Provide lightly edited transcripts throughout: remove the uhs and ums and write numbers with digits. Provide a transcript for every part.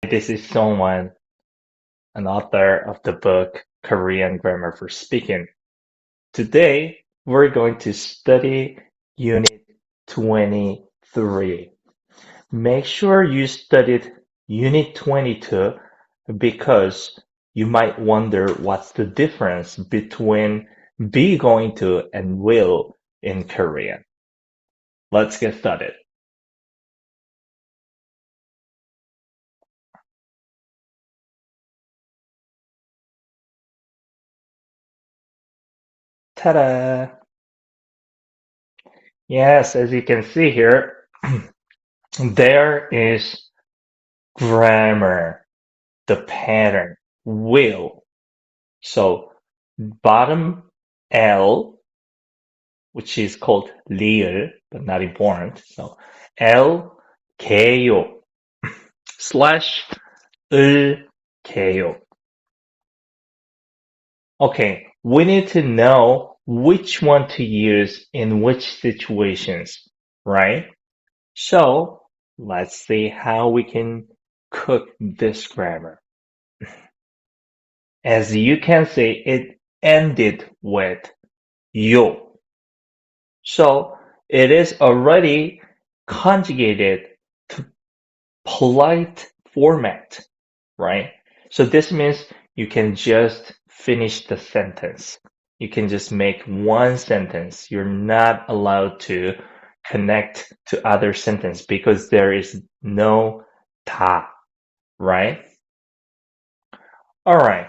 This is Songwan, an author of the book Korean Grammar for Speaking. Today, we're going to study Unit 23. Make sure you studied Unit 22 because you might wonder what's the difference between be going to and will in Korean. Let's get started. Ta-da! Yes, as you can see here, there is grammar, the pattern, will. So bottom L, which is called real, but not important. So L, 개요, slash 을, 개요. Okay, we need to know which one to use in which situations, right? So let's see how we can cook this grammar. As you can see, it ended with yo. So it is already conjugated to polite format, right? So this means you can just finish the sentence. You can just make one sentence. You're not allowed to connect to other sentence because there is no 다, right? All right.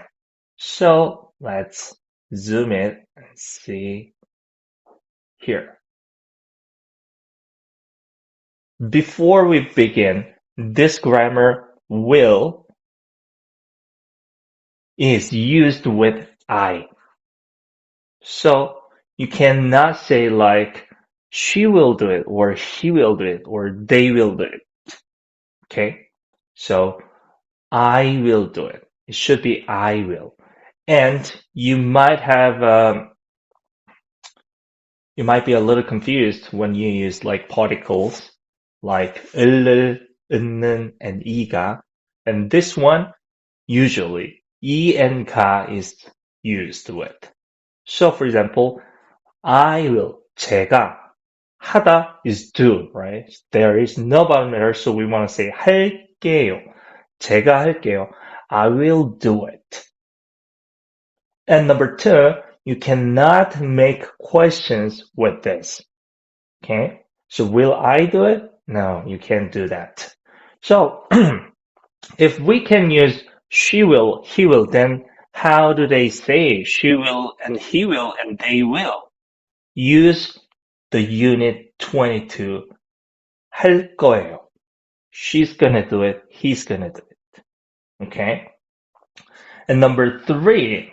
So let's zoom in and see here. Before we begin, this grammar will is used with I. So you cannot say like she will do it or he will do it or they will do it. Okay? So I will do it. It should be I will. And you might be a little confused when you use like particles like 을, 은는, and 이가. And this one, usually, 이 and 가 is used with. So for example, I will, 제가, 하다 is do, right? There is no bottom letter, so we want to say 할게요. 제가 할게요. I will do it. And number two, you cannot make questions with this. Okay? So will I do it? No, you can't do that. So if we can use she will, he will, then how do they say she will and he will and they will? Use the unit 22. 할 거예요. She's gonna do it. He's gonna do it. Okay? And number three,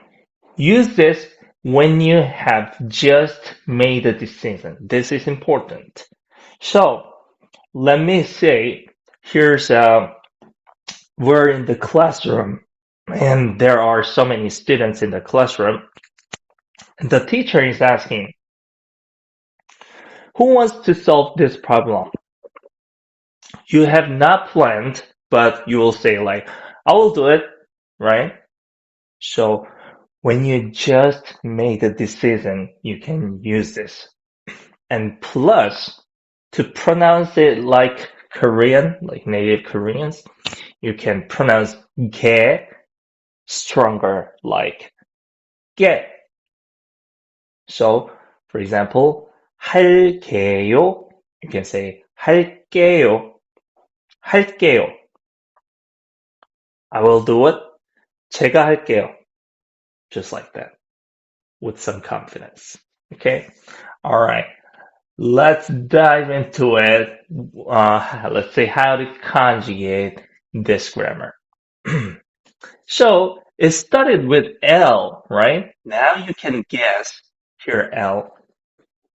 use this when you have just made a decision. This is important. So let me say, we're in the classroom and there are so many students in the classroom. The teacher is asking, who wants to solve this problem? You have not planned, but you will say like, I will do it, right? So when you just made a decision, you can use this. And plus, to pronounce it like Korean, like native Koreans, you can pronounce 게 stronger, like 게. So, for example, 할게요, you can say 할게요, 할게요. I will do it. 제가 할게요. Just like that, with some confidence. Okay? All right. Let's dive into it. Let's say how to conjugate this grammar. So it started with L, right? Now you can guess here L.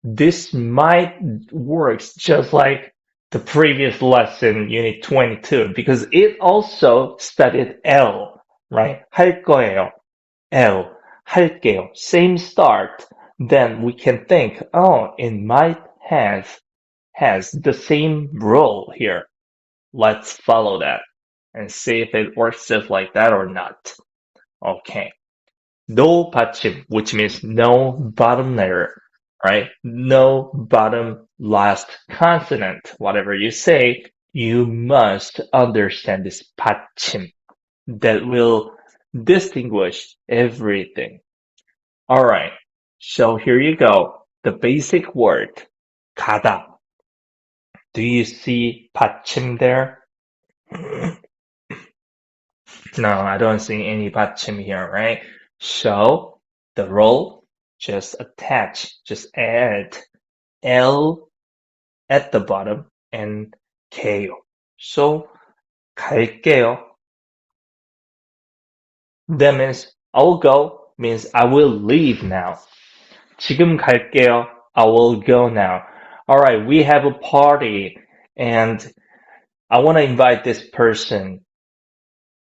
This might work just like the previous lesson, Unit 22, because it also studied L, right? 할 거예요. L, 할게요. Same start. Then we can think, oh, it might has the same role here. Let's follow that. and see if it works just like that or not. Okay. No 받침, which means no bottom letter, right? No bottom last consonant. Whatever you say, you must understand this 받침 that will distinguish everything. All right. So here you go. The basic word, 가다. Do you see 받침 there? No, I don't see any 받침 here, right? So the role, just attach, just add L at the bottom and 게요. So 갈게요. That means I will go, means I will leave now. 지금 갈게요. I will go now. All right, we have a party and I want to invite this person.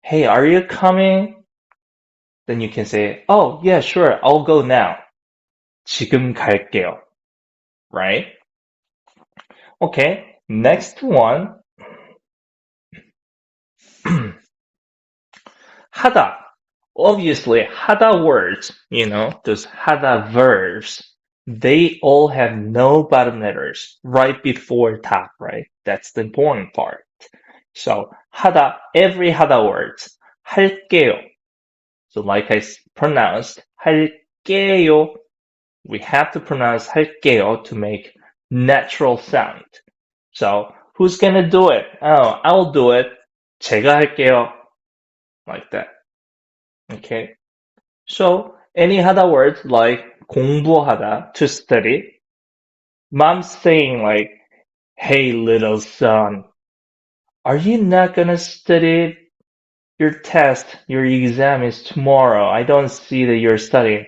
Hey, are you coming? Then you can say, oh, yeah, sure, I'll go now. 지금 갈게요. Right? Okay, next one. 하다. Obviously, 하다 words, those 하다 verbs, they all have no bottom letters right before top, right? That's the important part. So, 하다, every 하다 words, 할게요. So, like I pronounced, 할게요. We have to pronounce 할게요 to make natural sound. So, who's gonna do it? Oh, I'll do it. 제가 할게요. Like that. Okay. So, any other words like 공부하다, to study. Mom's saying like, hey little son, are you not gonna study? Your test, your exam is tomorrow. I don't see that you're studying.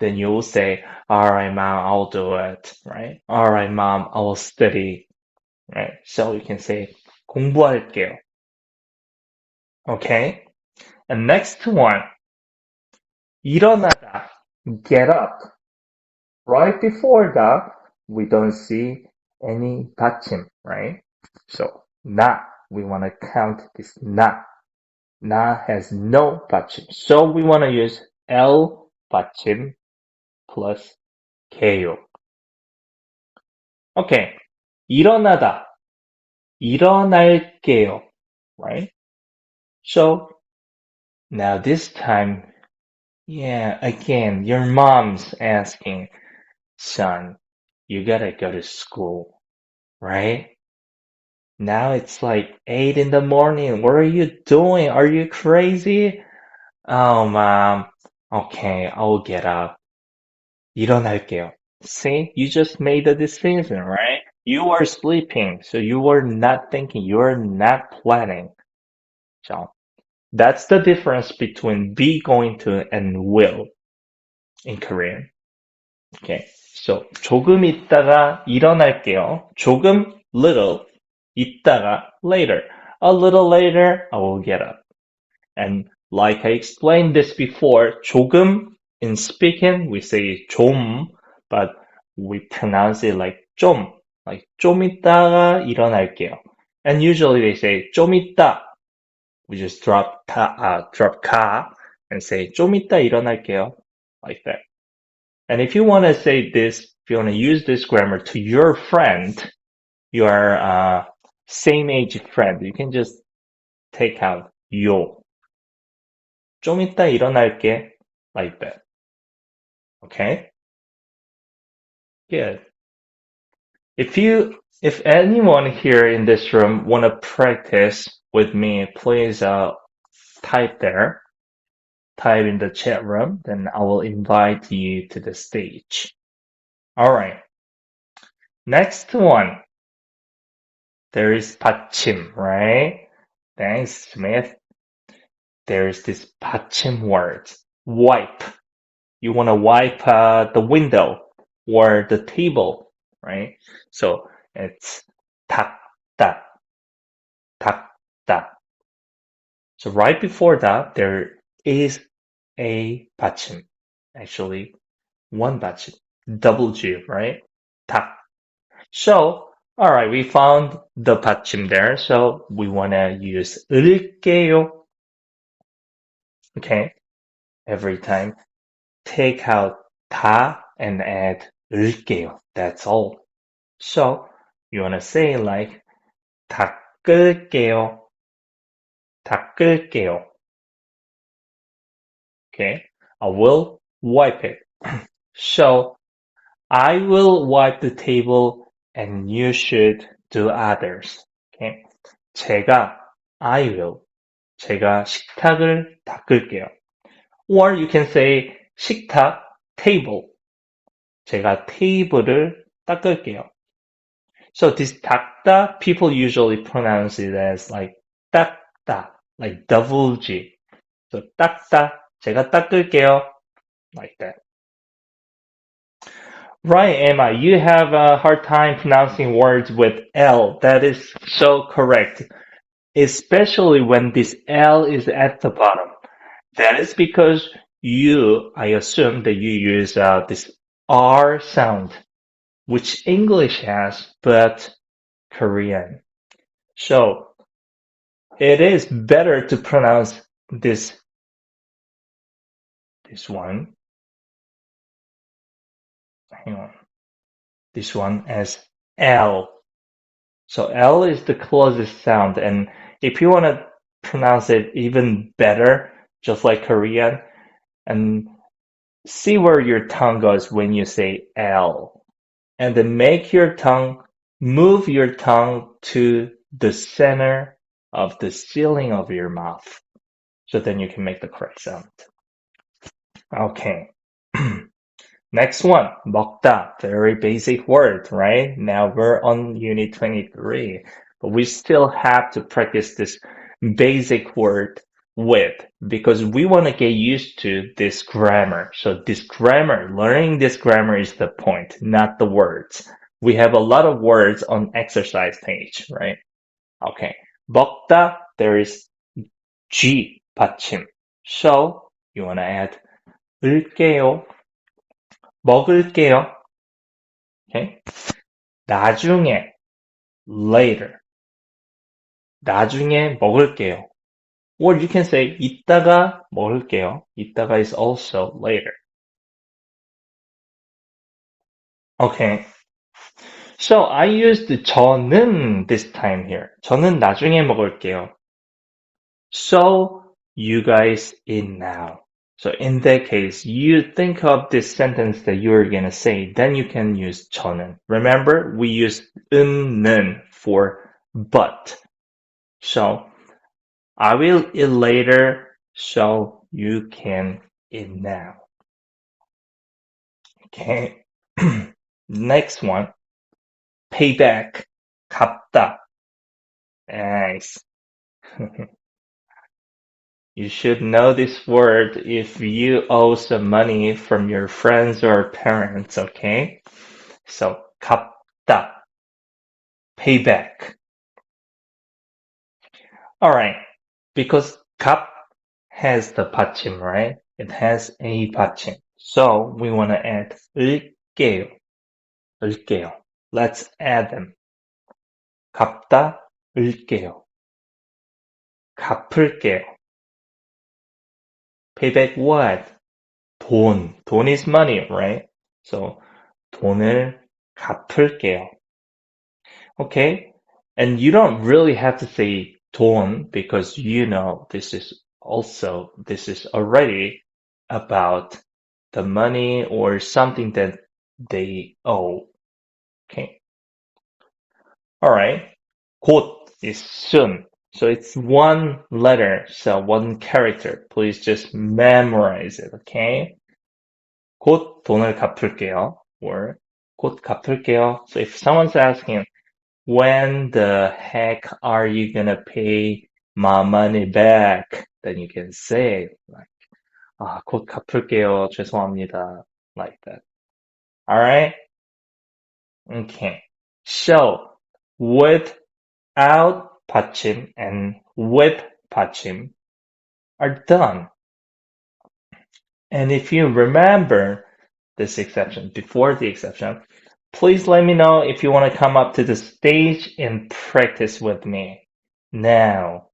Then you will say, alright mom, I'll do it, right? Alright mom, I will study, right? So you can say 공부할게요. Okay? And next one, 일어나다, get up. Right before that, we don't see any 받침, right? So, 나, we want to count this 나. 나 has no 받침. So we want to use L 받침 plus 게요. Okay. 일어나다. 일어날게요. Right? So, now this time, yeah, again, your mom's asking, son, you gotta go to school, right? Now it's like 8 in the morning. What are you doing? Are you crazy? Oh, mom. Okay, I'll get up. 일어날게요. See, you just made the decision, right? You are sleeping, so you were not thinking, you are not planning. So that's the difference between be going to and will in Korean. Okay, so 조금 있다가 일어날게요. 조금, little, 있다가 later. A little later, I will get up. And like I explained this before, 조금 in speaking we say 좀, but we pronounce it like 좀, like 좀 있다가 일어날게요. And usually they say 좀 있다. We just drop 가 and say 좀 있다 일어날게요, like that. And if you want to say this, if you want to use this grammar to your friend, your same age friend, you can just take out 요. 좀 이따 일어날게, like that. Okay? Good. If anyone here in this room want to practice with me, please type there. Type in the chat room, then I will invite you to the stage. All right. Next one. There is 받침, right? Thanks, Smith. There is this 받침 word. Wipe. You want to wipe the window or the table, right? So it's 닦다, 닦다. So right before that, there is a 받침. Actually, one 받침. Double G, right? 닦. So, All right, we found the 받침 there, so we want to use 을게요. Okay, every time take out 다 and add 을게요. That's all. So you want to say like 닦을게요. 닦을게요. Okay, I will wipe it. So I will wipe the table and you should do others. Okay. I will. 제가 식탁을 닦을게요. Or you can say 식탁, table. 제가 테이블을 닦을게요. So this 닦다, people usually pronounce it as like 닦다, like double G. So 닦다, 제가 닦을게요. Like that. Right, Emma, you have a hard time pronouncing words with L. That is so correct, especially when this L is at the bottom. That is because I assume that you use this R sound, which English has, but Korean. So it is better to pronounce this one. Hang on. This one as L. So L is the closest sound, and if you want to pronounce it even better, just like Korean, and see where your tongue goes when you say L, and then move your tongue to the center of the ceiling of your mouth, so then you can make the correct sound. Okay. Next one, 먹다, very basic word, right? Now we're on Unit 23, but we still have to practice this basic word with, because we want to get used to this grammar. So learning this grammar is the point, not the words. We have a lot of words on exercise page, right? Okay. 먹다, there is G 받침. So you want to add 을게요. 먹을게요. Okay. 나중에, later. 나중에 먹을게요. Or you can say 이따가 먹을게요. 이따가 is also later. Okay. So I used 저는 this time here. 저는 나중에 먹을게요. So you guys in now. So in that case, you think of this sentence that you're gonna say, then you can use 저는. Remember, we use 는 for but. So I will eat later, so you can eat now. Okay. Next one, payback. 갚다. Nice. You should know this word if you owe some money from your friends or parents, okay? So, 갚다. Payback. Alright. Because 값 has the 받침, right? It has a 받침. So, we want to add 을게요. 을게요. Let's add them. 갚다, 을게요. 갚을게요. Payback what? 돈. 돈 is money, right? So, 돈을 갚을게요. Okay? And you don't really have to say 돈 because you know this is already about the money or something that they owe. Okay. All right. 곧 is soon. So it's one letter, so one character. Please just memorize it, okay? 곧 돈을 갚을게요. Or 곧 갚을게요. So if someone's asking, when the heck are you gonna pay my money back? Then you can say like, 곧 갚을게요. 죄송합니다. Like that. Alright? Okay. So, without 받침 and with 받침 are done. And if you remember this exception, before the exception, Please let me know if you want to come up to the stage and practice with me. Now.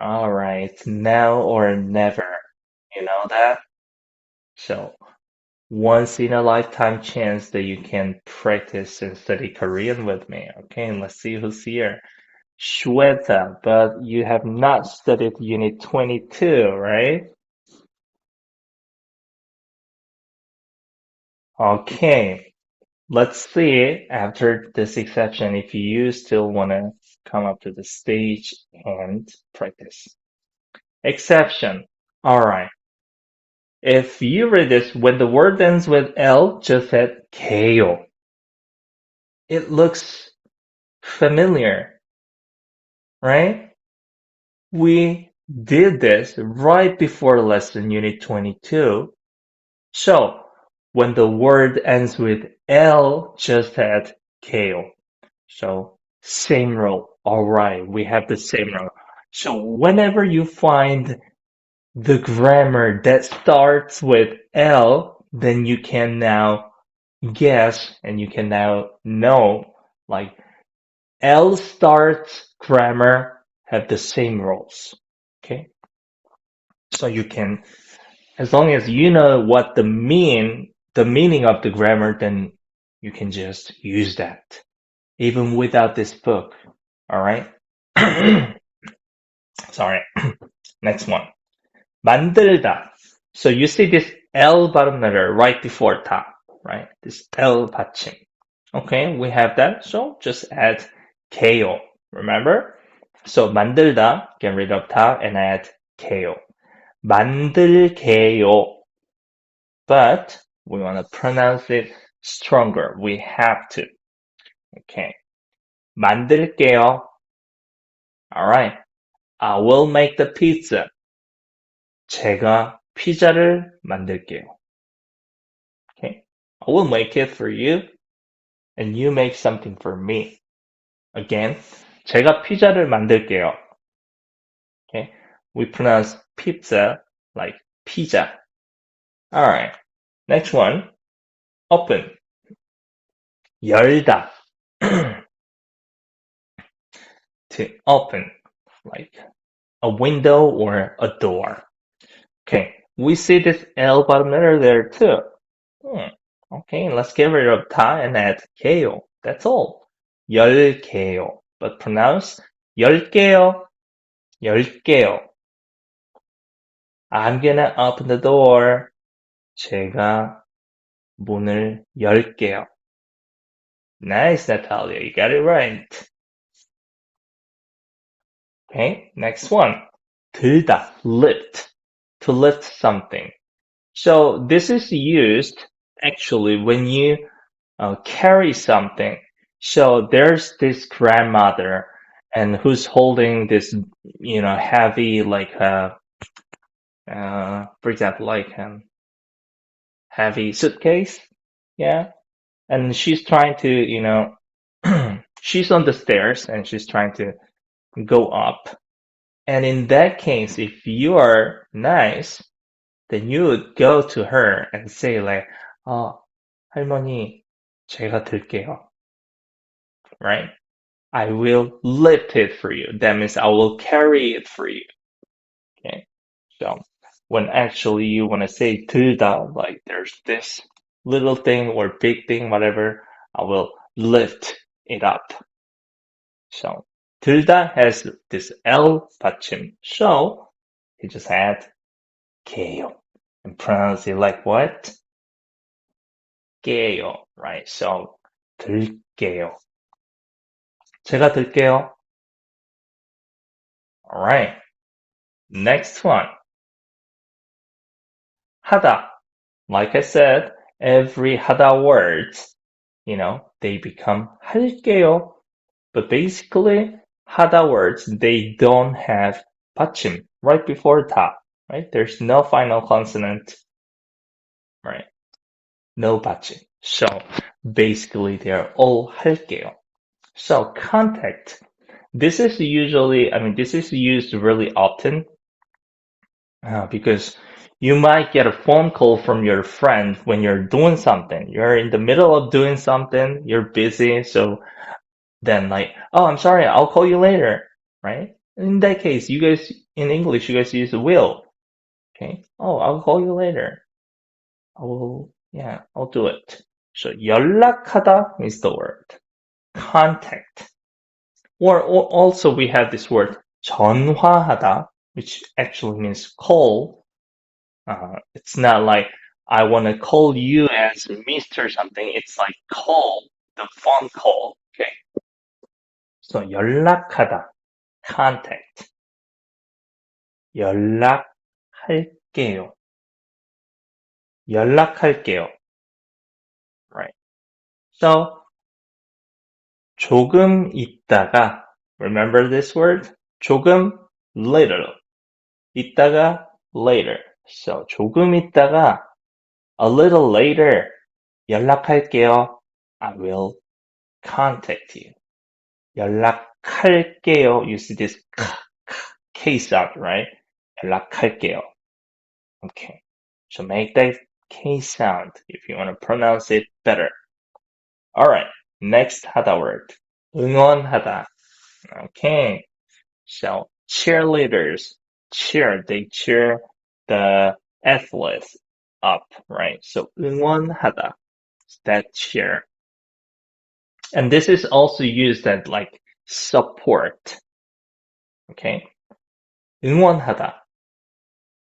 All right, now or never. You know that? So, once in a lifetime chance that you can practice and study Korean with me. Okay, and let's see who's here. Shweta, but you have not studied Unit 22, right? Okay, let's see after this exception if you still want to come up to the stage and practice. Exception. All right. If you read this, when the word ends with L, just add KO. It looks familiar, right? We did this right before lesson Unit 22. So, when the word ends with L, just add KO. So, same rule. Alright, we have the same rule. So, whenever you find the grammar that starts with L, then you can now guess and you can now know like L starts grammar have the same rules. Okay. So you can, as long as you know what the meaning of the grammar, then you can just use that even without this book. All right. Sorry. Next one. 만들다. So you see this L bottom letter right before 다, right? This L 받침. Okay, we have that. So just add KO. Remember? So 만들다, get rid of 다 and add KO. 만들게요. But we want to pronounce it stronger. We have to. Okay. 만들게요. Alright. I will make the pizza. 제가 피자를 만들게요. Okay. I will make it for you and you make something for me. Again, 제가 피자를 만들게요. Okay. We pronounce pizza like pizza. Alright. Next one. Open. 열다. To open. Like a window or a door. Okay. We see this L bottom letter there too. Okay, let's get rid of 다 and add 개요. That's all. 열개요. But pronounce 열개요. 열개요. I'm gonna open the door. 제가 문을 열게요. Nice, Natalia. You got it right. Okay, next one. 들다, lift. To lift something. So this is used actually when you carry something. So there's this grandmother and who's holding this, heavy, like, for example, like heavy suitcase. Yeah. And she's trying to, she's on the stairs and she's trying to go up. And in that case, if you are nice, then you would go to her and say like, 할머니, 제가 들게요. Right? I will lift it for you. That means I will carry it for you. Okay. So when actually you want to say 들다, like there's this little thing or big thing, whatever, I will lift it up. So 들다 has this L 받침. So you just add 게요 and pronounce it like what? 게요, right? So 들게요. 제가 들게요. All right. Next one. 하다. Like I said, every 하다 words, they become 할게요. But basically, 하다 words, they don't have 받침 right before 다, right? There's no final consonant, right? No 받침. So basically, they're all 할게요. So contact. This is usually, this is used really often because You might get a phone call from your friend when you're doing something. You're in the middle of doing something, you're busy, so then like, oh, I'm sorry, I'll call you later, right? In that case, you guys, in English, you guys use will, okay? Oh, I'll call you later. I'll do it. So 연락하다 is the word. Contact. Or also we have this word 전화하다, which actually means call. It's not like I want to call you as Mr. something. It's like call, the phone call. Okay. So 연락하다, contact. 연락할게요. 연락할게요. Right. So 조금 있다가, remember this word? 조금, little. 있다가, later. So 조금 있다가, a little later, 연락할게요. I will contact you. 연락할게요. You see this K sound, right? 연락할게요. Okay. So make that K sound if you want to pronounce it better. Alright. Next 하다 word. 응원하다. Okay. So cheerleaders cheer. They cheer the athletes up, right? So 응원하다. That cheer. And this is also used as like support. Okay. 응원하다.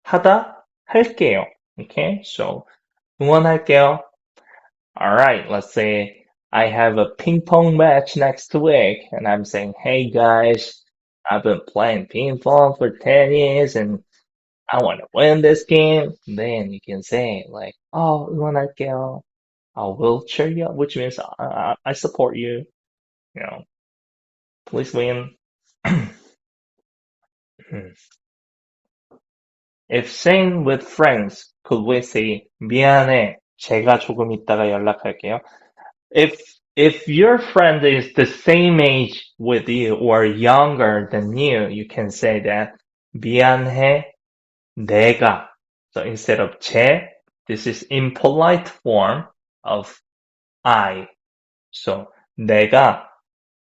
하다 할게요. Okay. So 응원할게요. All right. Let's say I have a ping pong match next week and I'm saying, hey guys, I've been playing ping pong for 10 years and I want to win this game. Then you can say like, oh, 응원할게요. I will cheer you up, which means I support you. You know, please win. If seen with friends, could we say 미안해, 제가 조금 있다가 연락할게요. If your friend is the same age with you or younger than you, you can say that 미안해, 내가. So instead of 제, this is impolite form of I. So 내가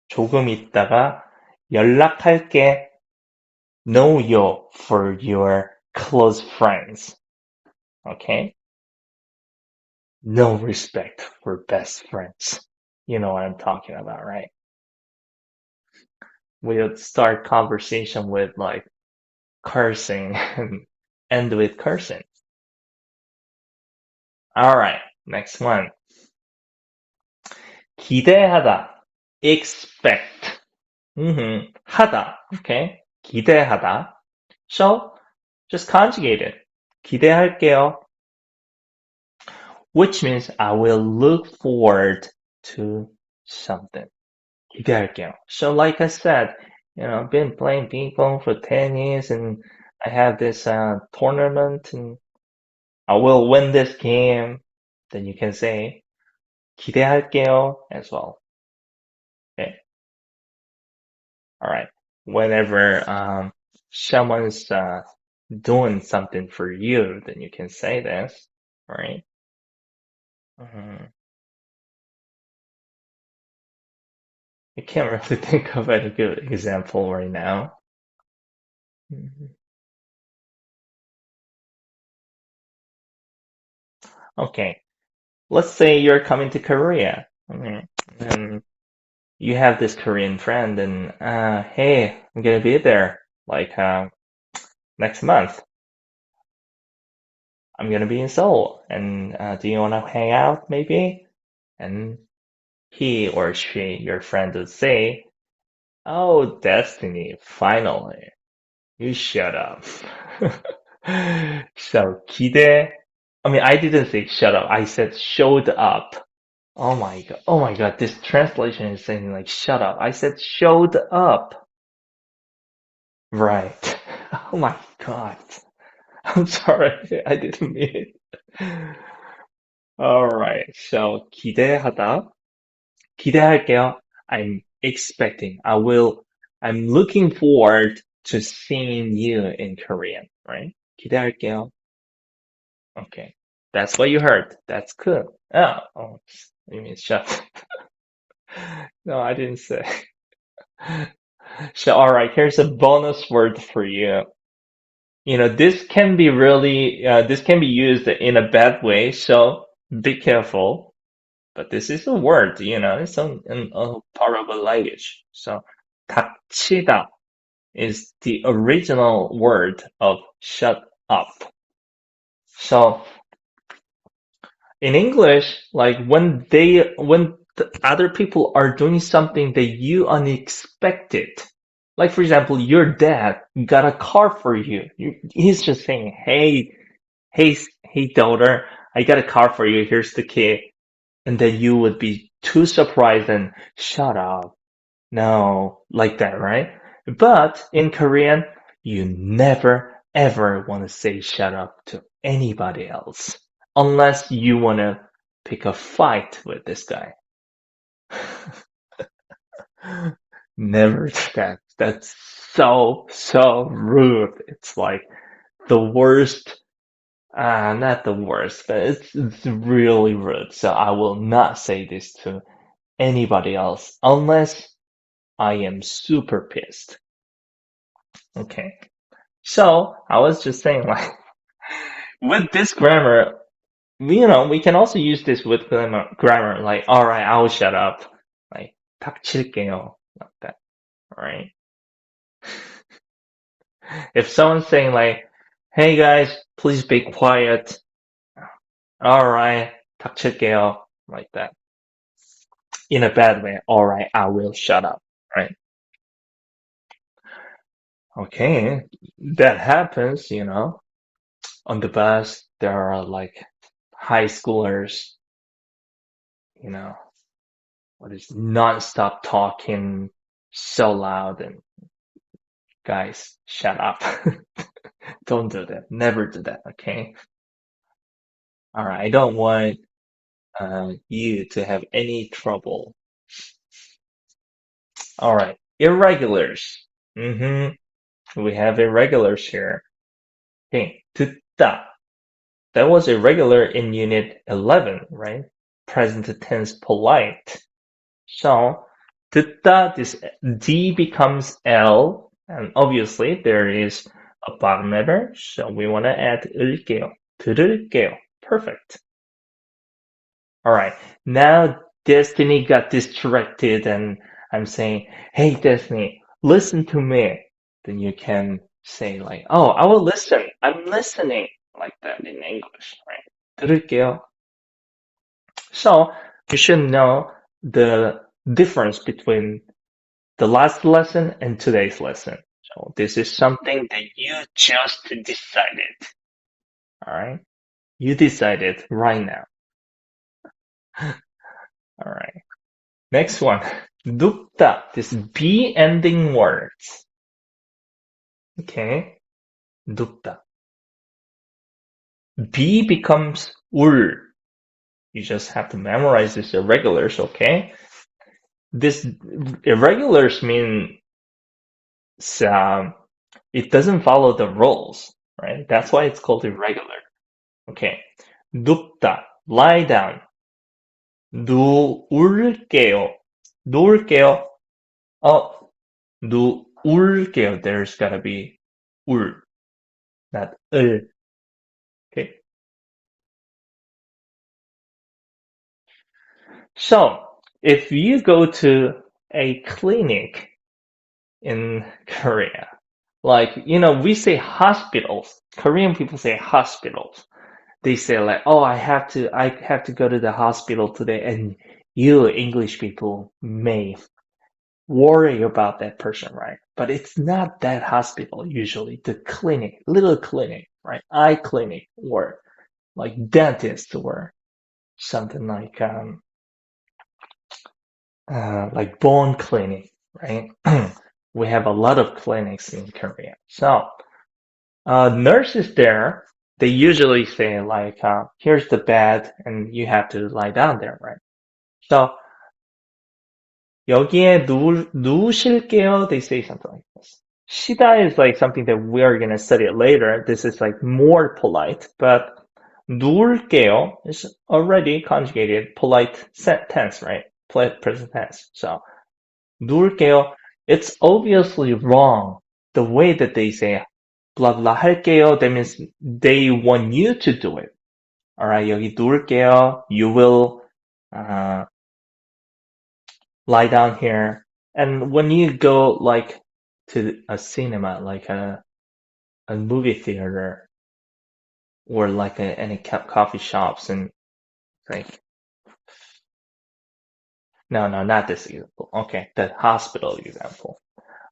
조금 있다가 연락할게. Know you for your close friends. Okay? No respect for best friends. You know what I'm talking about, right? We'll start conversation with like cursing and end with cursing. Alright, next one. 기대하다. Expect. 하다. Okay? 기대하다. So, just conjugate it. 기대할게요. Which means I will look forward to something. 기대할게요. So like I said, I've been playing ping pong for 10 years and I have this tournament and I will win this game. Then you can say 기대할게요 as well. Okay. All right. Whenever someone's doing something for you, then you can say this, right? I can't really think of any good example right now. Okay, let's say you're coming to Korea, and you have this Korean friend, and hey, I'm gonna be there like next month. I'm gonna be in Seoul, and do you wanna hang out maybe? And he or she, your friend, would say, "Oh, Destiny, finally, you shut up." So 기대. I didn't say shut up. I said showed up. Oh my god. Oh my god. This translation is saying like shut up. I said showed up. Right. Oh my god. I'm sorry. I didn't mean it. Alright. So 기대하다. 기대할게요. I'm expecting. I'm looking forward to seeing you in Korean, right? 기대할게요. Okay. That's what you heard. That's good. Oh, you mean shut. No, I didn't say. So, all right, here's a bonus word for you. This can be used in a bad way, so be careful. But this is a word, it's a part of a language. So, 닥치다 is the original word of shut up. So, in English, like when the other people are doing something that you unexpected, like for example, your dad got a car for you. He's just saying, hey, daughter, I got a car for you. Here's the key. And then you would be too surprised and shut up. No, like that, right? But in Korean, you never ever want to say shut up to anybody else unless you want to pick a fight with this guy. Never do that. That's so rude. It's like the worst. Not the worst, but it's really rude. So I will not say this to anybody else unless I am super pissed. Okay. So I was just saying, like, with this grammar, we can also use this with grammar, like, all right, I will shut up. Like, 닥칠게요. Like that. All right. If someone's saying like, hey guys, please be quiet. All right, 닥칠게요. Like that. In a bad way. All right, I will shut up. Right. Okay. That happens, on the bus, there are like high schoolers, you know, what is non-stop talking so loud and guys, shut up. Don't do that. Never do that. Okay. All right. I don't want you to have any trouble. All right. Irregulars. We have irregulars here. Okay. 듣다. That was irregular in unit 11, right? Present tense polite. So, 듣다, this D becomes L, and obviously there is a bottom letter, so we want to add 을게요. 들을게요. Perfect. Alright, now Destiny got distracted and I'm saying, hey Destiny, listen to me. Then you can say like, oh, I will listen. I'm listening. Like that in English, right? 들을게요. So, you should know the difference between the last lesson and today's lesson. So this is something that you just decided. All right. You decided right now. All right. Next one. 눕다. This B ending words. Okay. 눕다. B becomes 울. You just have to memorize this irregulars, okay? This irregulars mean it doesn't follow the rules, right? That's why it's called irregular. Okay. 눕다, lie down. 누울게요. 누울게요. Oh, 누울게요. There's gotta be 울, not 을. Okay. So, if you go to a clinic in Korea, like, we say hospitals. Korean people say hospitals. They say like, oh, I have to go to the hospital today, and you English people may worry about that person, right? But it's not that hospital usually, the clinic, little clinic, right? Eye clinic or like dentist or something like bone clinic, right? We have a lot of clinics in Korea. So, nurses there, they usually say like, here's the bed and you have to lie down there, right? So, 여기에 누우실게요. They say something like this. 시다 is like something that we're gonna study it later. This is like more polite, but 누울게요 is already conjugated polite tense, right? Polite present tense. So, 누울게요, it's obviously wrong. The way that they say blah blah 할게요, that means they want you to do it. Alright, 여기 누울게요. You will lie down here. And when you go like to a cinema, like a movie theater, or like any coffee shops, and like, no, not this example. Okay, the hospital example.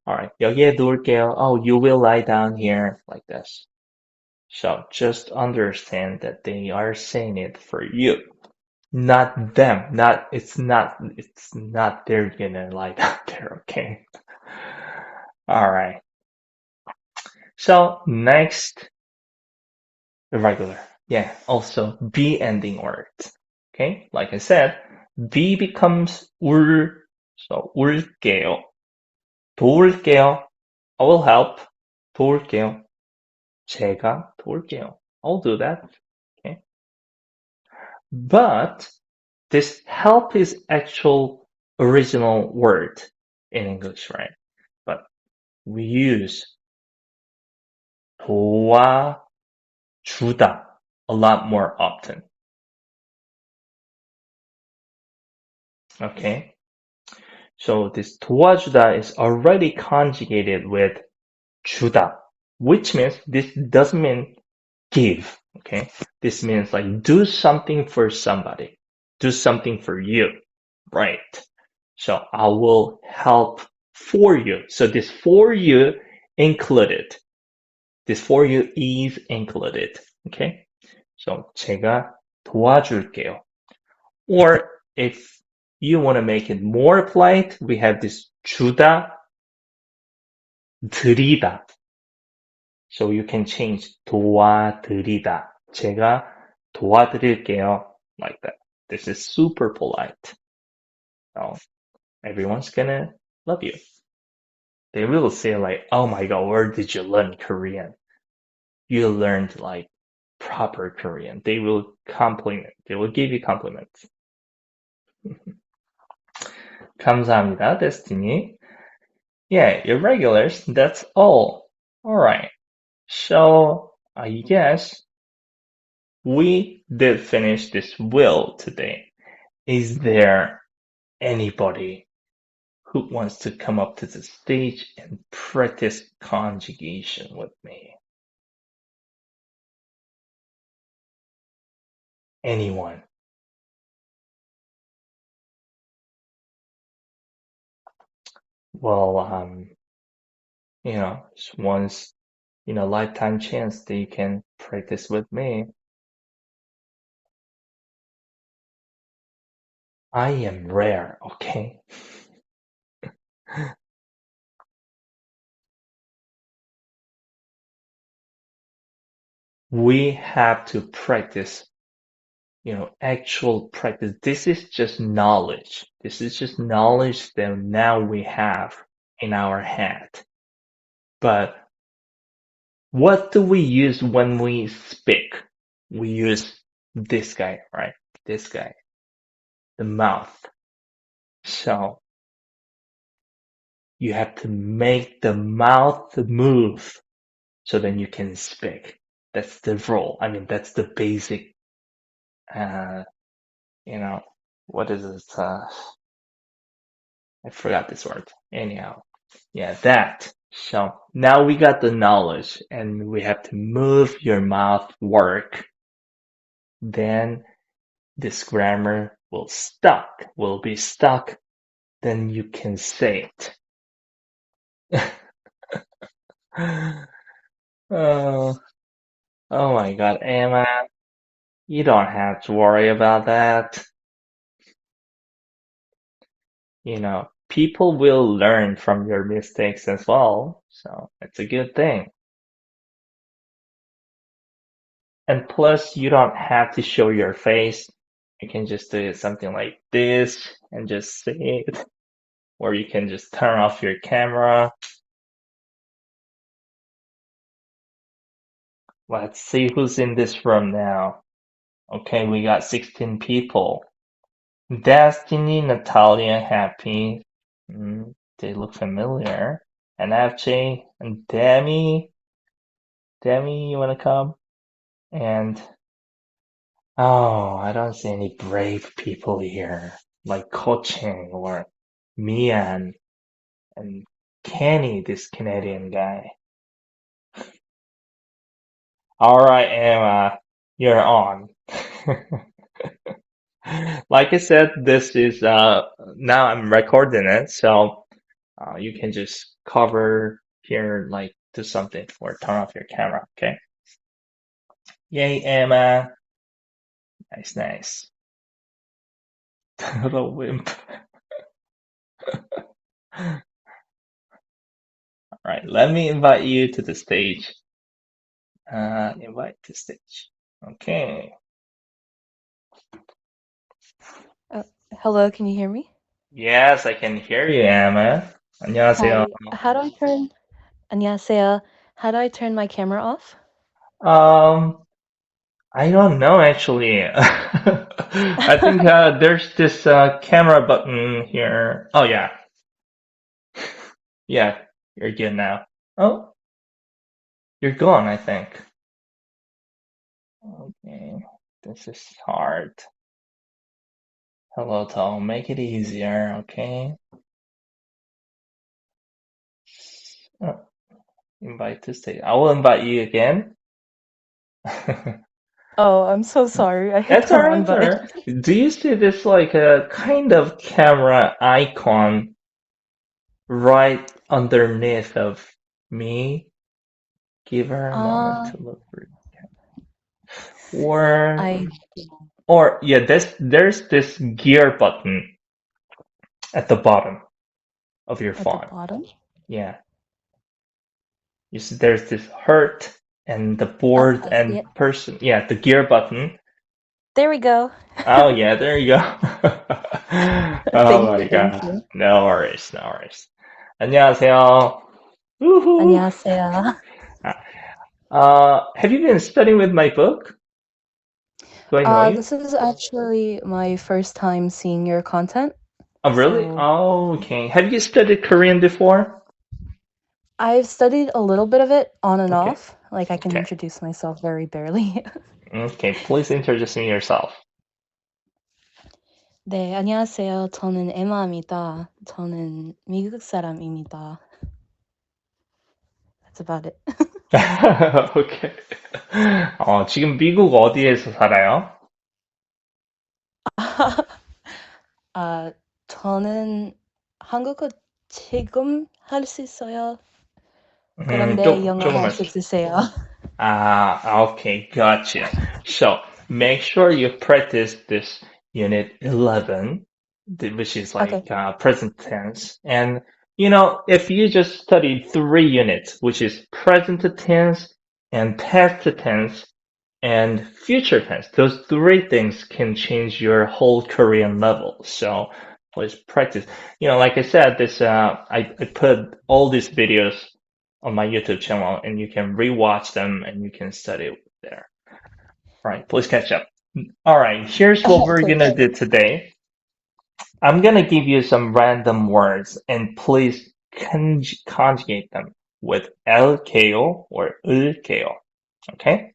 Alright, 여기에 누울게요. Oh, you will lie down here like this. So just understand that they are saying it for you. Not them. It's not they're gonna lie down there, okay? Alright. So next, irregular. Yeah, also be ending words. Okay, like I said, be becomes 울, so 울게요. 도울게요. I will help. 도울게요. 제가 도울게요. I'll do that. Okay. But this help is actual original word in English, right? But we use 도와주다 a lot more often. Okay. So this 도와주다 is already conjugated with 주다, which means this doesn't mean give. Okay. This means like do something for somebody, do something for you, right? So I will help for you. So this for you included. This for you is included. Okay. So 제가 도와줄게요. Or if you want to make it more polite, we have this 주다, 드리다. So you can change 도와드리다. 제가 도와드릴게요. Like that. This is super polite. So everyone's gonna love you. They will say like, oh my god, where did you learn Korean? You learned like proper Korean. They will compliment. They will give you compliments. 감사합니다, Destiny. Yeah, irregulars, that's all. Alright. So, I guess we did finish this will today. Is there anybody who wants to come up to the stage and practice conjugation with me? Anyone? Well, it's once, lifetime chance that you can practice with me. I am rare, okay? We have to practice, actual practice. This is just knowledge. This is just knowledge that now we have in our head. But what do we use when we speak? We use this guy, right? This guy, the mouth. So you have to make the mouth move so then you can speak. That's the rule. I mean, that's the basic, what is it? I forgot this word. Anyhow, yeah, that. So now we got the knowledge and we have to move your mouth work. Then this grammar will be stuck. Then you can say it. Oh, oh my God, Emma, you don't have to worry about that. People will learn from your mistakes as well. So it's a good thing. And plus, you don't have to show your face. You can just do something like this and just say it. Or you can just turn off your camera. Let's see who's in this room now. Okay, we got 16 people. Destiny, Natalia, Happy. They look familiar. And FJ and Demi. Demi, you wanna come? And oh, I don't see any brave people here, like Koching or Mian and Kenny, this Canadian guy. All right, Emma, you're on. Like I said, this is now I'm recording it, so you can just cover here, like do something or turn off your camera, okay? Yay, Emma. Nice, nice. The wimp. All right, let me invite you to the stage. Invite to stage. Okay. Hello, can you hear me? Yes, I can hear you, Emma. 안녕하세요. Hi. 안녕하세요. How do I turn my camera off? Um, I don't know actually. I think there's this camera button here. Oh yeah, yeah, you're good now. Oh, you're gone, I think. Okay, this is hard. Hello, Tom. Make it easier, okay? Oh, invite to stay. I will invite you again. Oh, I'm so sorry. I hit That's the alright, wrong that's button. alright. Do you see this like a kind of camera icon right underneath of me? Give her a moment Uh, to look for it. Or I or yeah, there's this gear button at the bottom of your at the phone. bottom. Yeah. You see there's this hurt and the Oh, board I see and it. person. Yeah, the gear button. There we go. Oh yeah, there you go. Oh Thank my you, thank god. you. No worries, no worries. 안녕하세요. Woohoo. 안녕하세요. Have you been studying with my book? Do I know you? This is actually my first time seeing your content. Oh, really? So Oh, okay. Have you studied Korean before? I've studied a little bit of it on and Okay, off. Like I can okay, introduce myself very barely. okay. Please introduce me yourself. 네, 안녕하세요. 저는 에마입니다. 저는 미국 사람입니다. That's about it. 오케이. 지금 미국 어디에서 살아요? 저는 한국어 지금 할 수 있어요. 그런데 영어가 조금만. 없으세요. Okay, gotcha. So make sure you practice this unit 11, which is Okay. like present tense. And if you just study 3 units, which is present tense and past tense and future tense, those 3 things can change your whole Korean level. So please practice. Like I said, this I put all these videos on my YouTube channel, and you can rewatch them and you can study there. All right, please catch up. All right, here's what we're Okay. gonna do today. I'm gonna give you some random words, and please conjugate them with LKO or UKO. Okay?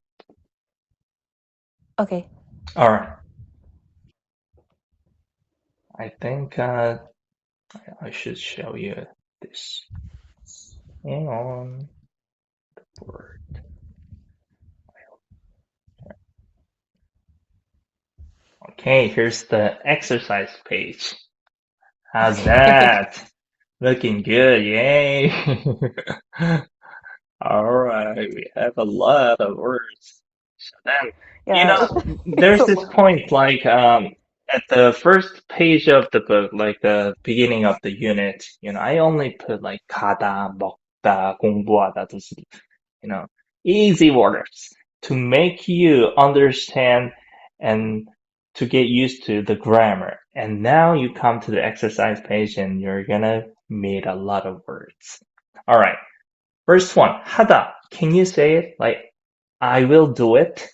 Okay. All right. I think I should show you this. Hang on. Word. Okay, here's the exercise page. How's Okay. that? Looking good, yay! All right, we have a lot of words. So then, Yeah, it's there's a this lot. point like at the first page of the book, like the beginning of the unit, I only put like 가다, 먹다, 공부하다, those, you know, easy words to make you understand and to get used to the grammar. And now you come to the exercise page and you're gonna meet a lot of words. All right. First one, 하다. Can you say it? Like, I will do it.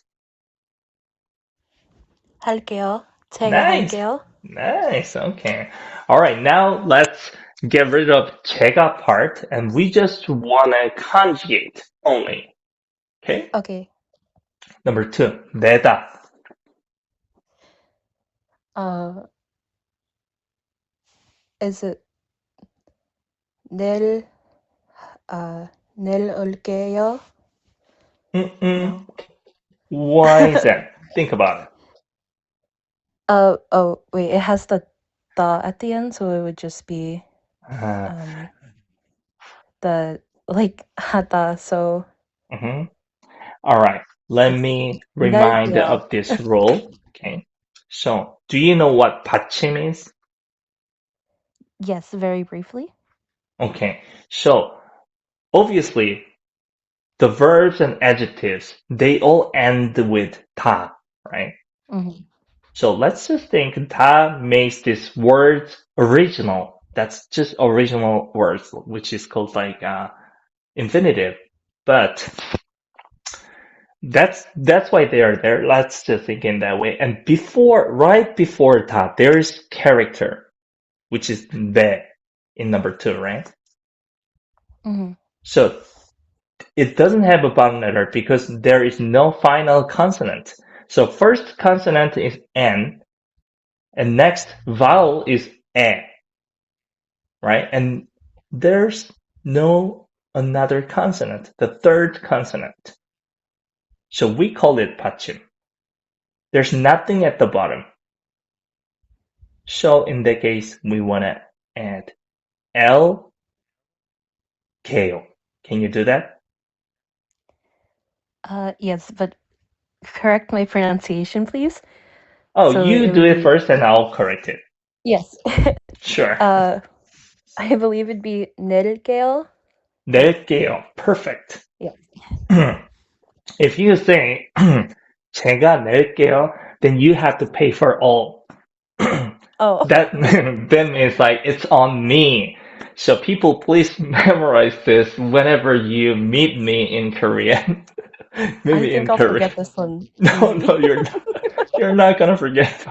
할게요. 제가 Nice. 할게요. Nice. Okay. All right. Now let's get rid of 제가 part and we just want to conjugate only. Okay. Okay. Number two, 내다. Uh, is it 내일, 내일 올게요? Mm-mm. No. Why is that? Think about it. Oh, wait, it has the at the end, so it would just be, Uh, um, the, like, 하다, so, mhm. All right. Let it's me remind 내일게요. of this rule. Okay. So, do you know what 받침 is? Yes, very briefly. Okay. So, obviously, the verbs and adjectives, they all end with 다, right? Mm-hmm. So let's just think 다 makes this word original. That's just original words, which is called like infinitive. But that's why they are there. Let's just think in that way. And right before 다, there's character, which is 배 in number two, right? Mm-hmm. So it doesn't have a bottom letter because there is no final consonant. So first consonant is N, and next vowel is E, right? And there's no another consonant, the third consonant. So we call it 받침. There's nothing at the bottom. So in that case, we want to add L, K. Can you do that? Yes, but correct my pronunciation, please. Oh, So you it do would it be, first and I'll correct it. yes. Sure. I believe it'd be 내릴게요. 낼게요. Perfect. Yeah. If you say 제가 낼게요, then you have to pay for all. Oh, That means like it's on me. So people, please memorize this whenever you meet me in Korea. I Maybe in think I'll Korea. forget this one No, easy. no, you're not. You're not gonna forget.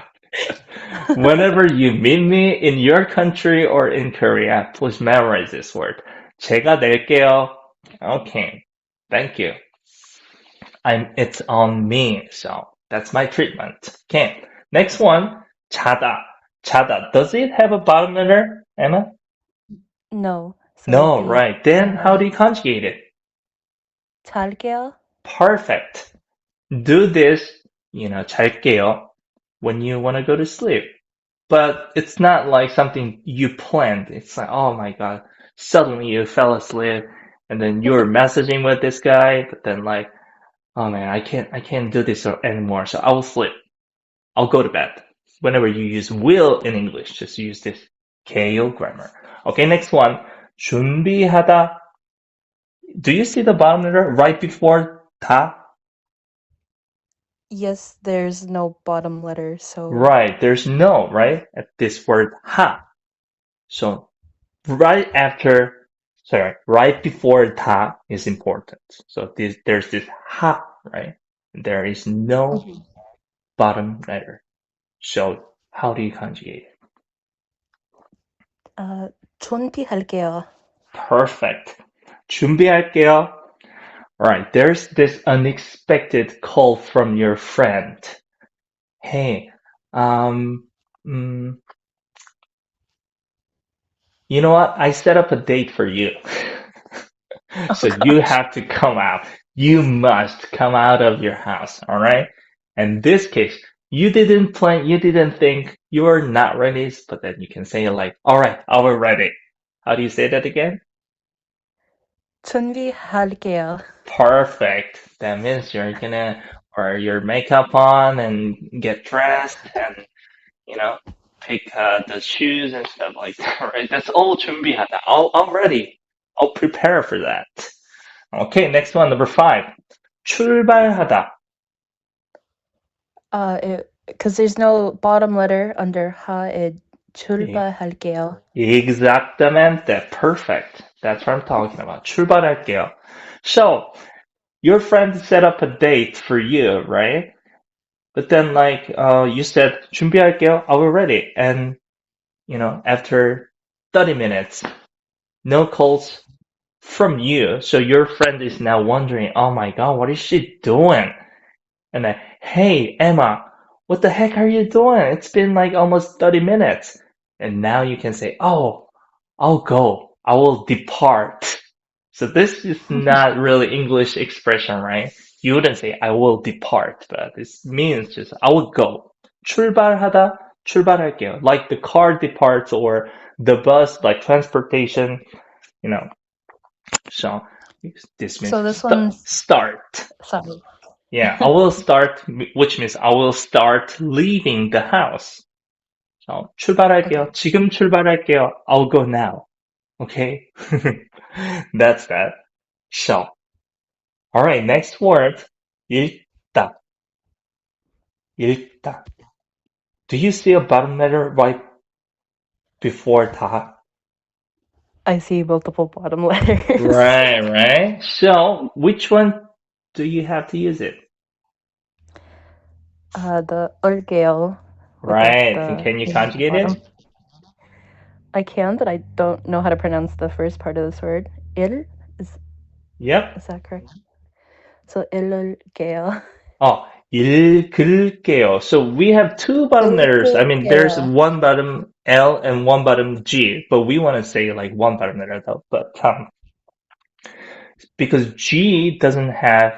Whenever you meet me in your country or in Korea, please memorize this word. 제가 낼게요. Okay. Thank you. It's on me. So that's my treatment. Okay. Next one. 자다. 자다. Does it have a bottom letter, Emma? No, so it'd No, be right. Then how do you conjugate it? 잘게요. Perfect. Do this, 잘게요, when you want to go to sleep. But it's not like something you planned. It's like, oh my God, suddenly you fell asleep and then you're messaging with this guy, but then like, oh man, I can't do this anymore. So I will sleep. I'll go to bed. Whenever you use will in English, just use this KO grammar. Okay, next one. 준비하다. Do you see the bottom letter right before 다? Yes, there's no bottom letter, so Right, there's no, right? At this word ha. So right before 다 is important. So there's this ha, right? There is no Mhm. bottom letter. So how do you conjugate it? 준비할게요. Perfect. 준비할게요. Alright, there's this unexpected call from your friend. Hey, um, mm, you know what? I set up a date for you. Oh So you gosh. have to come out. You must come out of your house, all right? In this case, you didn't plan, you didn't think, you were not ready, but then you can say like, all right, I will ready. How do you say that again? 준비할게요. Perfect. That means you're gonna wear your makeup on and get dressed and, you know, pick the shoes and stuff like that, right? That's all 준비하다. I'm ready. I'll prepare for that. Okay, next one, number five. 출발하다. Because there's no bottom letter under it 예, 출발할게요. Exactamente. Perfect. That's what I'm talking about. 출발할게요. So, your friend set up a date for you, right? But then like you said 준비할게요. I will ready. And after 30 minutes, no calls from you. So your friend is now wondering, oh my God, what is she doing? And then, hey, Emma, what the heck are you doing? It's been like almost 30 minutes. And now you can say, oh, I'll go. I will depart. So this is not really English expression, right? You wouldn't say I will depart, but this means just I will go. 출발하다, 출발할게요. Like the car departs or the bus, like transportation, you know. So this means So this one's start. sorry. Yeah, I will start, which means I will start leaving the house. So 출발할게요. Okay. 지금 출발할게요. I'll go now. Okay? That's that. So, alright, next word. 읽다. 읽다. Do you see a bottom letter right before 다? I see multiple bottom letters. Right. So, which one do you have to use it? The 올게요 with Right. And the can you at the conjugate bottom. it? I can, but I don't know how to pronounce the first part of this word. 일 is Yep. is that correct? So 읽을게요. Oh, 읽을게요. So we have two bottom letters. I mean, there's 읽을게요. one bottom L and one bottom G, but we want to say like one bottom letter though. But because G doesn't have,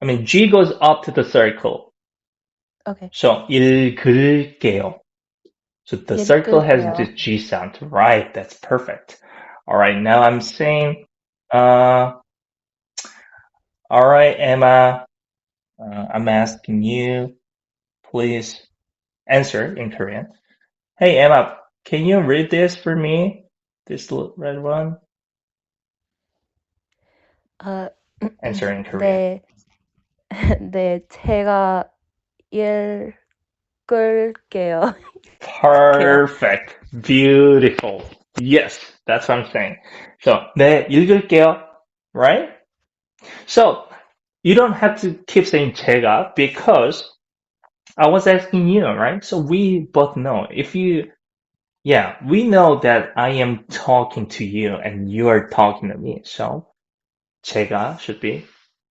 I mean, G goes up to the circle. Okay. So 읽을게요. So the circle has the 읽을게요. G sound. Right, that's perfect. All right, now I'm saying, uh, all right, Emma, I'm asking you, please answer in Korean. Hey, Emma, can you read this for me? This red one? 아, Answer in Korean. 네, 네, 제가 읽을게요. Perfect. Beautiful. Yes, that's what I'm saying. So, 네, 읽을게요. Right? So, you don't have to keep saying 제가 because I was asking you, right? So we both know. Yeah, we know that I am talking to you and you are talking to me. So, 제가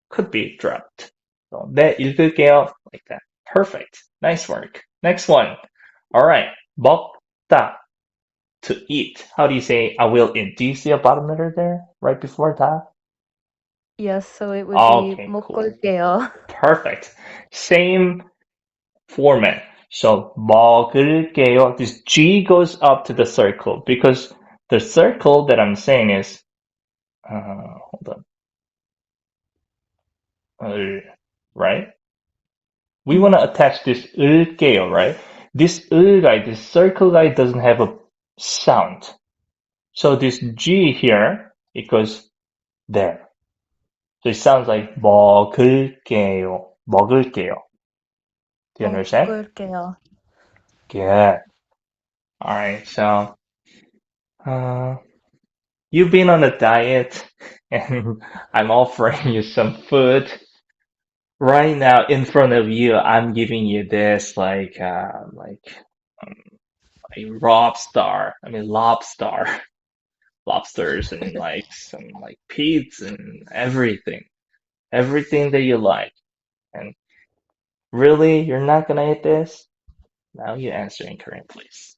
could be dropped. So, 네, 읽을게요. Like that. Perfect. Nice work. Next one. All right. 먹다. To eat. How do you say I will eat? Do you see a bottom letter there right before that? Yes, so it would be Okay, cool. 먹을게요. Perfect. Same format. So 먹을게요. This G goes up to the circle because the circle that I'm saying is hold on. Right? We want to attach this 을게요, right? This 을 guy, this circle guy doesn't have a sound. So this G here, it goes there. So it sounds like 먹을게요. 먹을게요. Do you understand? 먹을게요. Good. Alright, so uh, you've been on a diet and I'm offering you some food. Right now in front of you, I'm giving you this a lobster. I mean lobster. Lobsters and like some like pizza and everything. Everything that you like. And really, you're not gonna eat this? Now you answer in Korean, please.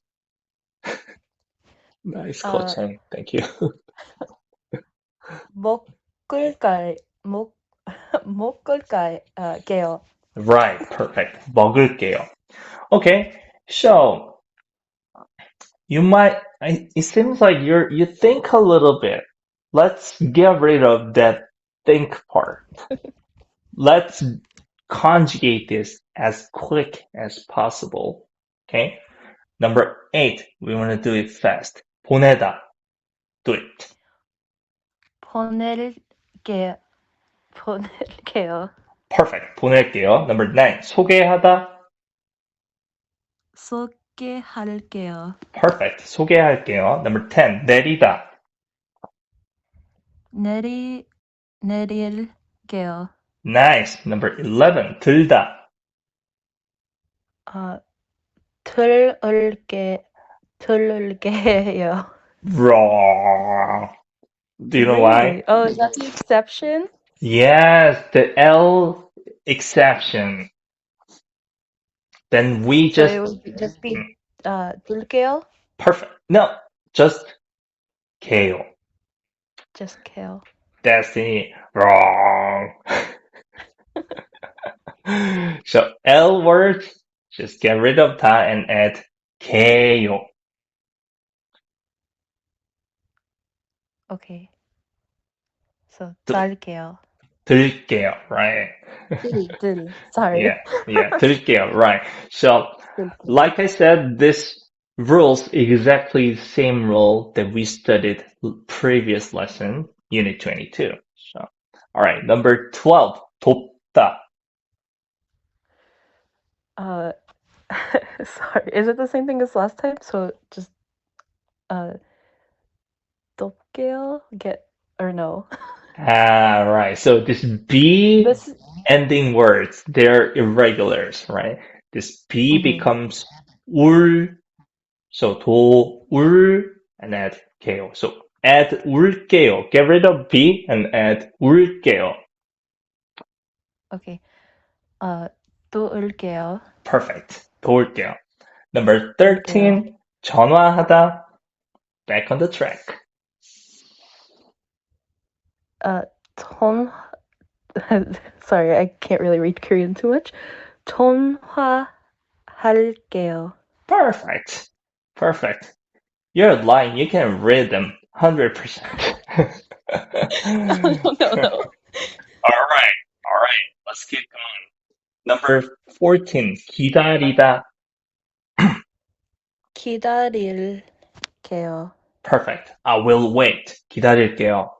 Nice 아, coaching. Thank you. 먹을까요? 먹 먹을까요? Right, perfect. 먹을게요. Okay, so it seems like you think a little bit. Let's get rid of that think part. Let's conjugate this as quick as possible. Okay, number 8, we want to do it fast. 보내다. Do it. 보낼게요. 보낼게요. Perfect. 보낼게요. Number 9, 소개하다. 소개할게요. Perfect. 소개할게요. Number 10, 내리다. 내릴게요. Nice. Number 11, 들다. Uh, 들을게, 들을게요. Wrong. Do you know why? Really? Oh, is that the exception? Yes, the L exception. Then we So just it would just be 들을게요? perfect. No, just kale. Just kale. Destiny. Wrong. So L words, just get rid of that and add kale. Okay. So 드- 딸게요. 드릴게요, right? 들. Sorry. Yeah, 드릴게요, right. So, 들게요. like I said, this rules exactly the same rule that we studied previous lesson, Unit 22. So, all right, number 12, 돕다. Uh, sorry. Is it the same thing as last time? So just uh, 돕게요? Get or no? Ah, right. So this B This. ending words, they're irregulars, right? This B Mm-hmm. becomes 울, so 도, 울, and add 게요. So add 울게요. Get rid of B and add 울게요. Okay. 또 올게요. Perfect. 도울게요. Number 올게요. 13, 전화하다. Back on the track. 전. Sorry, I can't really read Korean too much. 전화할게요. Perfect. Perfect. You're lying. You can read them 100%. No. All right. Let's keep going. Number 14, 기다리다. 기다릴게요. Perfect. I will wait. 기다릴게요.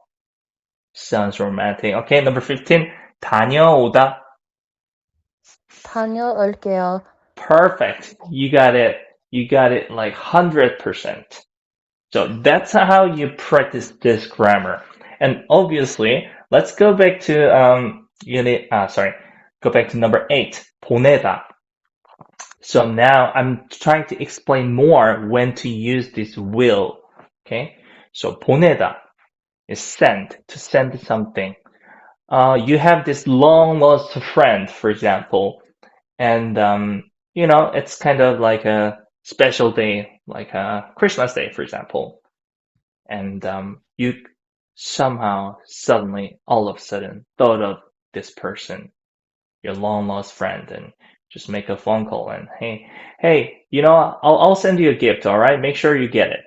Sounds romantic. Okay, number 15, 다녀오다. 다녀올게요. Perfect. You got it. You got it like 100%. So that's how you practice this grammar. And obviously, let's go back to go back to number 8, 보내다. So now I'm trying to explain more when to use this will. Okay, so 보내다 is send, to send something. You have this long lost friend, for example, and it's kind of like a special day, like a Christmas day, for example, and you somehow suddenly, all of a sudden, thought of this person, your long lost friend, and just make a phone call and hey, I'll send you a gift, all right? Make sure you get it.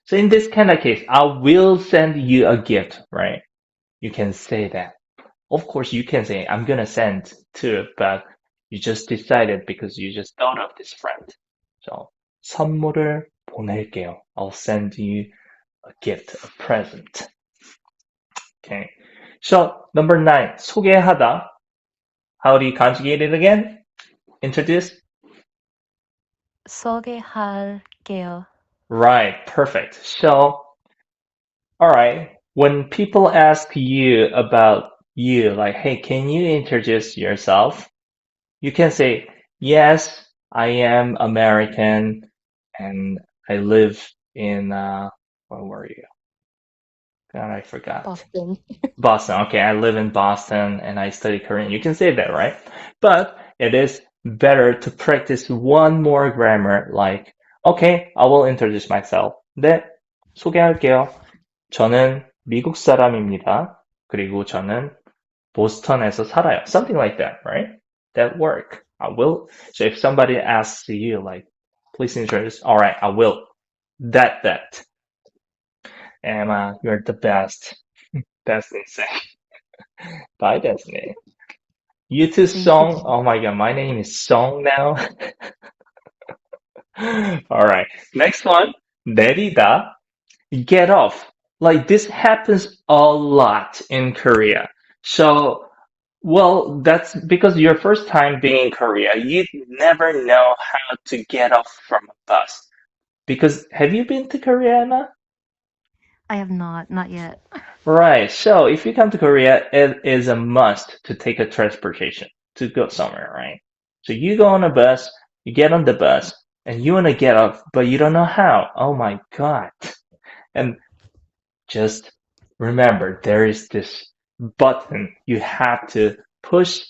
So in this kind of case, I will send you a gift, right? You can say that. Of course, you can say I'm gonna send too, but you just decided because you just thought of this friend. So 선물을 보낼게요. I'll send you a gift, a present. Okay. So number 9, 소개하다. How do you conjugate it again? Introduce? 소개할게요. Right, perfect. So, all right, when people ask you about you, like, hey, can you introduce yourself? You can say, yes, I am American and I live in, where were you? God, I forgot. Boston. Boston. Okay, I live in Boston and I study Korean. You can say that, right? But it is better to practice one more grammar like, okay, I will introduce myself. 네, 소개할게요. 저는 미국 사람입니다. 그리고 저는 보스턴에서 살아요. Something like that, right? That work. I will. So if somebody asks you like, please introduce, all right, I will. That. Emma, you're the best. That's insane. Bye, Destiny. You too, Thank you. Song. Oh my god, my name is Song now. All right. Next one. 내리다. Get off. Like this happens a lot in Korea. So, well, that's because your first time being in Korea, you never know how to get off from a bus. Because have you been to Korea, Emma? I have not yet. Right. So if you come to Korea, it is a must to take a transportation to go somewhere, right? So you go on a bus, You get on the bus and you want to get off, but you don't know how. Oh my God. And just remember, there is this button. You have to press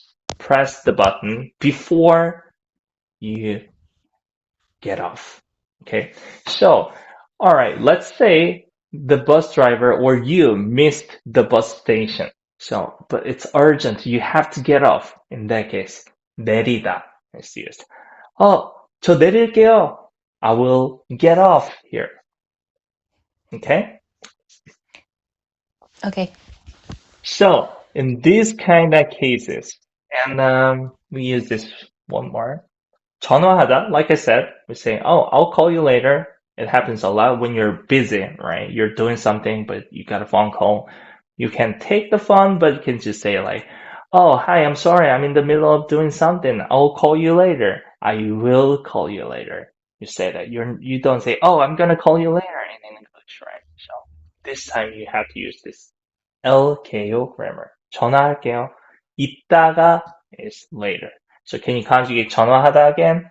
the button before you get off. Okay. So, all right, let's say the bus driver or you missed the bus station. So, but it's urgent. You have to get off. In that case, 내리다 is used. 저 내릴게요. I will get off here. Okay? Okay. So, in these kind of cases, and we use this one more. 전화하다, like I said, we say, oh, I'll call you later. It happens a lot when you're busy, right? You're doing something, but you got a phone call. You can take the phone, but you can just say like, oh, hi, I'm sorry. I'm in the middle of doing something. I'll call you later. I will call you later. You say that. You don't say, oh, I'm gonna call you later in English, right? So this time you have to use this LKO grammar. 전화할게요. 이따가 is later. So can you conjugate 전화하다 again?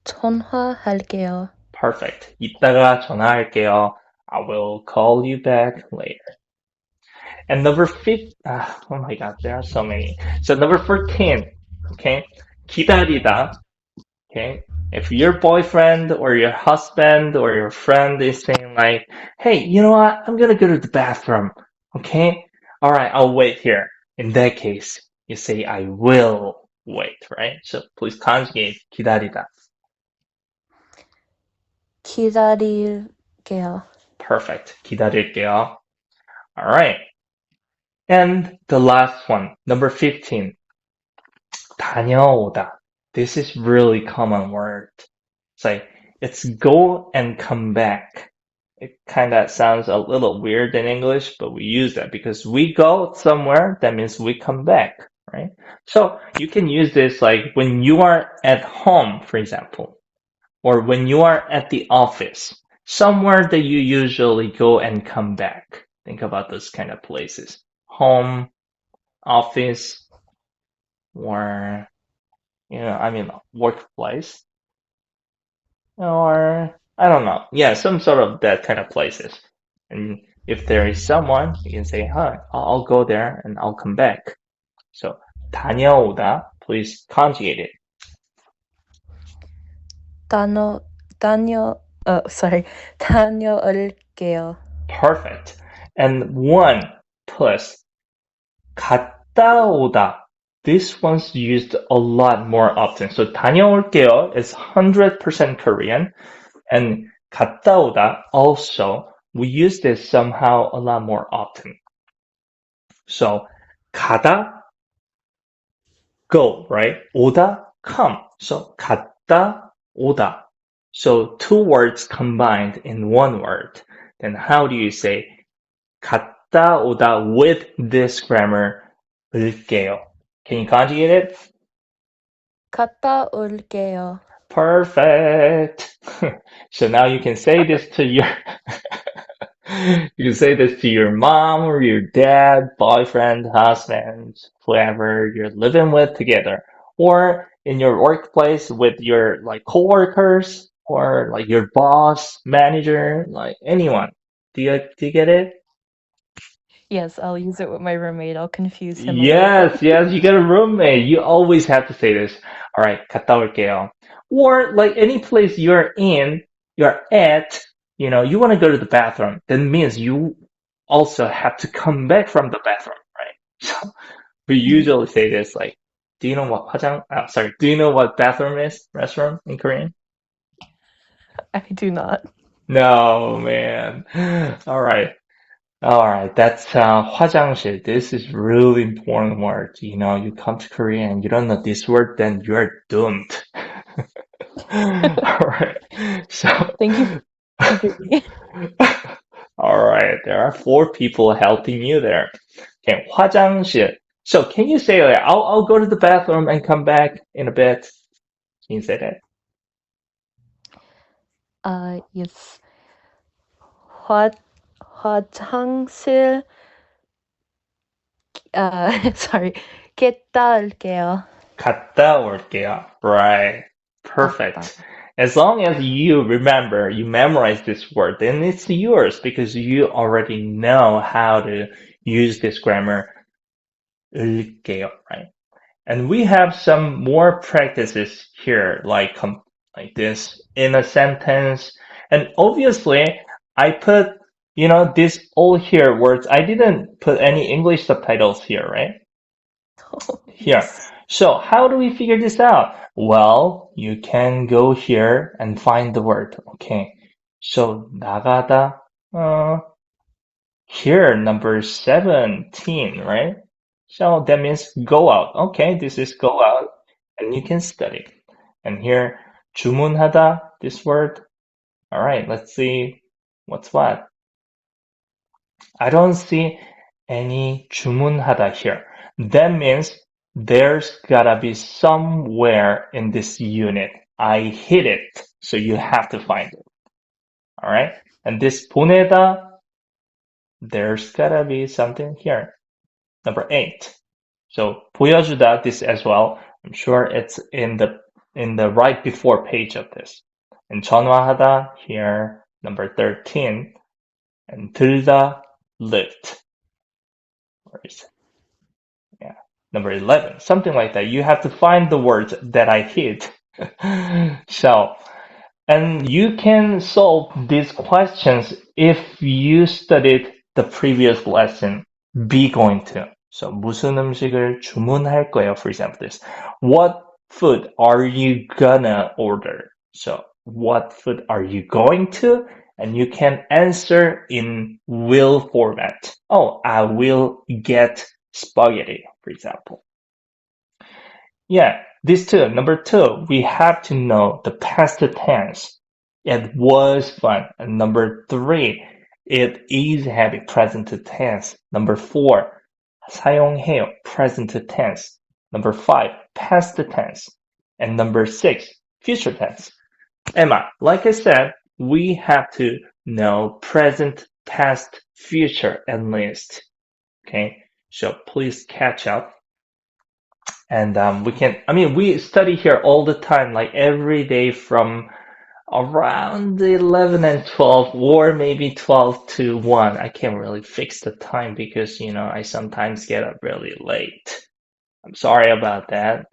전화할게요. Perfect. 이따가 전화할게요. I will call you back later. And number 15, oh my God, there are so many. So number 14, okay? 기다리다, okay? If your boyfriend or your husband or your friend is saying like, hey, you know what? I'm gonna go to the bathroom, okay? All right, I'll wait here. In that case, you say I will wait, right? So please conjugate 기다리다. 기다릴게요. Perfect. 기다릴게요. All right. And the last one, number 15. 다녀오다. This is really common word. It's like, it's go and come back. It kind of sounds a little weird in English, but we use that because we go somewhere, that means we come back, right? So you can use this like when you are at home, for example, or when you are at the office, somewhere that you usually go and come back. Think about those kind of places. Home, office, or, workplace, or I don't know. Yeah, some sort of that kind of places. And if there is someone, you can say, hi, I'll go there and I'll come back. So, 다녀오다, please conjugate it. 다녀올게요. Perfect. And one plus 갔다 오다. This one's used a lot more often. So 다녀올게요 is 100% Korean, and 갔다 오다 also we use this somehow a lot more often. So 가다, go, right? 오다, come. So 갔다 오다. So two words combined in one word. Then how do you say 갔다 오다 with this grammar? 올게요. Can you conjugate it? 갔다 올게요. Perfect. So now you can say this to your you can say this to your mom or your dad, boyfriend, husband, whoever you're living with together, or in your workplace with your like coworkers or like your boss, manager, like anyone. Do you get it? Yes, I'll use it with my roommate. I'll confuse him a little bit. Yes, you got a roommate. You always have to say this. All right, 갔다 올게요. Or like any place you're at, you want to go to the bathroom. That means you also have to come back from the bathroom, right? So we usually say this like, do you know what do you know what bathroom is? Restroom in Korean? I do not. No, man. All right. All right, that's 화장실. This is really important word. You come to Korea and you don't know this word, then you're doomed. All right. So, Thank you for teaching me. all right, there are four people helping you there. Okay, 화장실. So, can you say like, I'll go to the bathroom and come back in a bit? Can you say that? Yes. 화장실, sorry. 갔다 올게요. 갔다 올게요. Right. 갔다. Perfect. As long as you remember, you memorize this word, then it's yours because you already know how to use this grammar. 을게요, right? And we have some more practices here, like this in a sentence. And obviously, I put, these all here words. I didn't put any English subtitles here, right? Here. Yes. So how do we figure this out? Well, you can go here and find the word. Okay. So 나가다, here, number 17, right? So that means go out. Okay, this is go out, and you can study. And here, 주문하다, this word. All right, let's see what's what. I don't see any 주문하다 here. That means there's gotta be somewhere in this unit. I hit it, so you have to find it. All right, and this 보내다, there's gotta be something here. Number 8. So 보여주다, this as well. I'm sure it's in the right before page of this. And 전화하다 here, number 13. And 들다, lift. Where is it? Yeah, number 11. Something like that. You have to find the words that I hit. So, and you can solve these questions if you studied the previous lesson. Be going to. So 무슨 음식을 주문할 거예요? For example, this. What food are you gonna order? So what food are you going to? And you can answer in will format. Oh, I will get spaghetti, for example. Yeah, this too. Number 2, we have to know the past tense. It was fun. And number 3, it is heavy present tense. Number 4, 사용해요 present tense. Number 5, past tense. And number 6, future tense. Emma, like I said, we have to know present, past, future at least. Okay, so please catch up. And we study here all the time, like every day from around 11 and 12, or maybe 12 to 1. I can't really fix the time because, I sometimes get up really late. I'm sorry about that.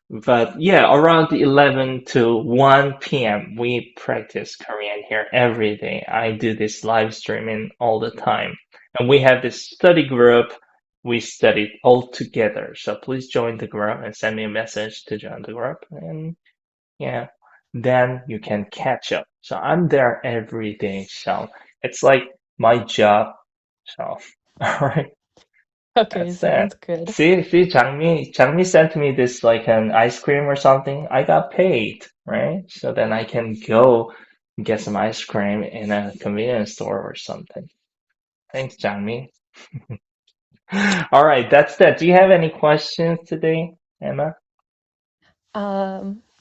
But yeah, around 11 to 1 p.m., we practice Korean here every day. I do this live streaming all the time. And we have this study group. We study all together. So please join the group and send me a message to join the group. And yeah, then you can catch up. So I'm there every day. So it's like my job. So, all right. Okay, That's it. sounds good. See, Changmi sent me this like an ice cream or something. I got paid, right? So then I can go get some ice cream in a convenience store or something. Thanks, Changmi. All right, that's that. Do you have any questions today, Emma?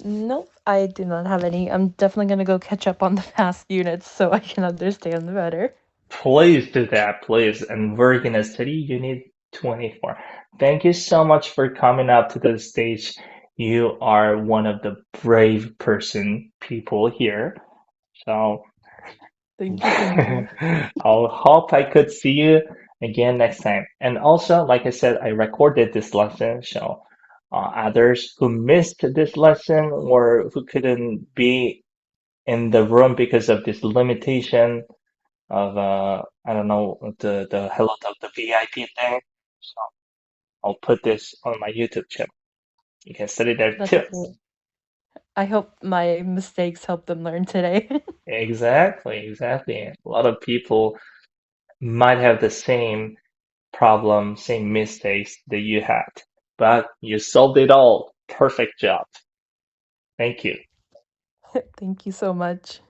Nope, I do not have any. I'm definitely gonna go catch up on the past units so I can understand better. Please do that, please. And we're gonna study Unit 24. Thank you so much for coming up to the stage. You are one of the brave people here. So Thank you, thank you. I'll hope I could see you again next time. And also, like I said, I recorded this lesson, so others who missed this lesson or who couldn't be in the room because of this limitation of I don't know the hello of the VIP thing. So I'll put this on my YouTube channel. You can study there That's too. great. I hope my mistakes help them learn today. Exactly, exactly. A lot of people might have the same problem, same mistakes that you had, but you solved it all. Perfect job. Thank you. Thank you so much.